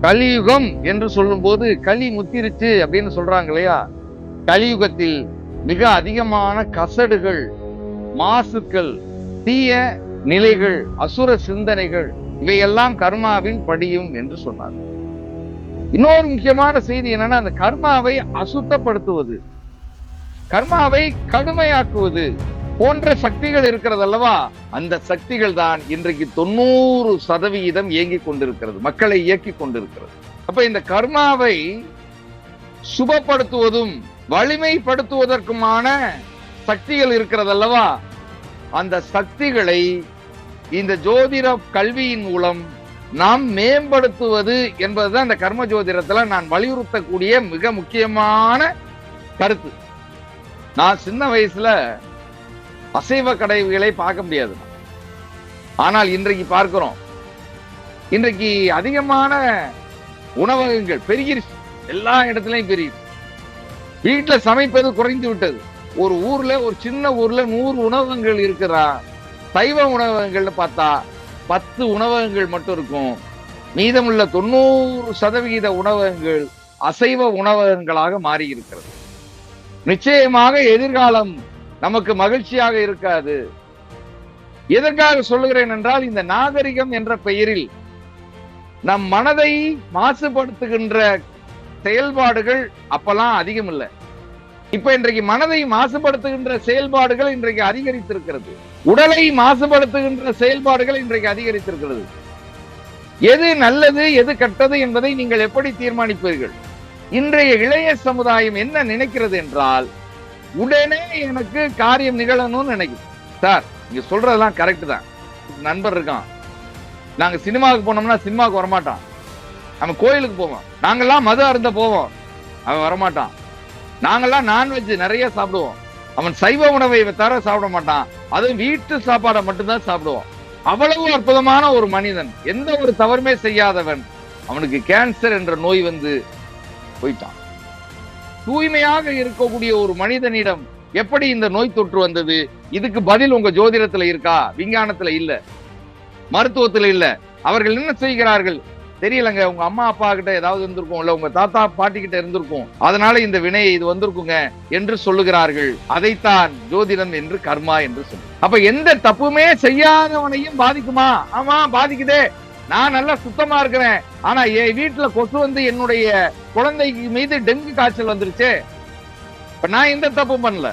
கலியுகம் என்று சொல்லும் போது களி முத்திருச்சு அப்படின்னு சொல்றாங்க இல்லையா? கலியுகத்தில் மிக அதிகமான கசடுகள், மாசுக்கள், தீய நிலைகள், அசுர சிந்தனைகள் இவையெல்லாம் கர்மாவின் படியும் என்று சொன்னார். இன்னொரு முக்கியமான செய்தி என்னன்னா, அந்த கர்மாவை அசுத்தப்படுத்துவது, கர்மாவை கடுமையாக்குவது போன்ற சக்திகள் இருக்கிறது அல்லவா? அந்த சக்திகள் தான் இன்றைக்கு 90% இயங்கிக் கொண்டிருக்கிறது, மக்களை இயக்கிக் கொண்டிருக்கிறது. அப்ப இந்த கர்மாவை சுபப்படுத்துவதும் வலிமைப்படுத்துவதற்குமான சக்திகள் இருக்கிறது அல்லவா? அந்த சக்திகளை இந்த ஜோதிட கல்வியின் மூலம் நாம் மேம்படுத்துவது என்பதுதான் இந்த கர்ம ஜோதிடத்துல நான் வலியுறுத்தக்கூடிய மிக முக்கியமான கருத்து. நான் சின்ன வயசுல அசைவ கடைகளை பார்க்க முடியாது, ஆனால் இன்றைக்கு பார்க்கிறோம். இன்றைக்கு அதிகமான உணவகங்கள் பெருகிருச்சு, எல்லா இடத்துலயும் பெருகிருச்சு. வீட்டுல சமைப்பது குறைந்து விட்டது. ஒரு ஊர்ல, ஒரு சின்ன ஊர்ல 100 உணவகங்கள் இருக்கிறா. சைவ உணவகங்கள்னு பார்த்தா 10 உணவகங்கள் மட்டும் இருக்கும். மீதமுள்ள 90% உணவகங்கள் அசைவ உணவகங்களாக மாறி இருக்கிறது. நிச்சயமாக எதிர்காலம் நமக்கு மகிழ்ச்சியாக இருக்காது. எதற்காக சொல்லுகிறேன் என்றால், இந்த நாகரிகம் என்ற பெயரில் நம் மனதை மாசுபடுத்துகின்ற செயல்பாடுகள் அப்பெல்லாம் அதிகம் இல்லை. இப்ப இன்றைக்கு மனதை மாசுபடுத்துகின்ற செயல்பாடுகள் இன்றைக்கு அதிகரித்திருக்கிறது. உடலை மாசுபடுத்துகின்ற செயல்பாடுகள் இன்றைக்கு அதிகரித்திருக்கிறது. எது நல்லது எது கெட்டது என்பதை நீங்கள் எப்படி தீர்மானிப்பீர்கள்? இன்றைய இளைய சமுதாயம் என்ன நினைக்கிறது என்றால், உடனே எனக்கு காரியம் நிகழணும்னு நினைக்குது. சார், நீங்க சொல்றதெல்லாம் கரெக்ட் தான். நண்பர் இருக்கான், நாங்க சினிமாவுக்கு போனோம்னா சினிமாவுக்கு வரமாட்டான், நம்ம கோயிலுக்கு போவோம். நாங்கெல்லாம் மது அருந்த போவோம், அவன் வரமாட்டான். நாங்கெல்லாம் நான்வெஜ் நிறைய சாப்பிடுவோம், அவன் சைவ உணவை தவிர சாப்பிட மாட்டான். அதுவும் வீட்டு சாப்பாடை மட்டும்தான் சாப்பிடுவோம். அவ்வளவு அற்புதமான ஒரு மனிதன், எந்த ஒரு தவறுமே செய்யாதவன், அவனுக்கு கேன்சர் என்ற நோய் வந்து போயிட்டான். தூய்மையாக இருக்கக்கூடிய ஒரு மனிதனிடம் எப்படி இந்த நோய் தொற்று வந்தது? இதுக்கு பதில் உங்க ஜோதிடத்துல இருக்கா? விஞ்ஞானத்துல இல்ல, மருத்துவத்துல இல்ல. அவர்கள் என்ன செய்கிறார்கள் தெரியலங்க, உங்க அம்மா அப்பா கிட்ட ஏதாவது இருந்திருக்கும், இல்ல உங்க தாத்தா பாட்டி கிட்ட இருந்திருக்கும், அதனால இந்த வினை இது வந்திருக்குங்க என்று சொல்லுகிறார்கள். அதைத்தான் ஜோதிடம் என்று கர்மா என்று சொல்லுங்க. அப்ப எந்த தப்புமே செய்யாதவனையும் பாதிக்குமா? ஆமா, பாதிக்குதே. நான் நல்லா சுத்தமா இருக்கிறேன், ஆனா என் வீட்டுல கொசு வந்து என்னுடைய குழந்தைக்கு மீது டெங்கு காய்ச்சல் வந்துருச்சு. இப்ப நான் எந்த தப்பும் பண்ணல,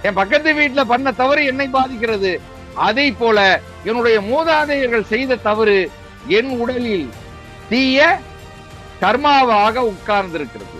என் பக்கத்து வீட்டுல பண்ண தவறு என்னை பாதிக்கிறது. அதை போல என்னுடைய மூதாதையர்கள் செய்த தவறு என் உடலில் தீய கர்மாவாக உட்கார்ந்திருக்கிறது.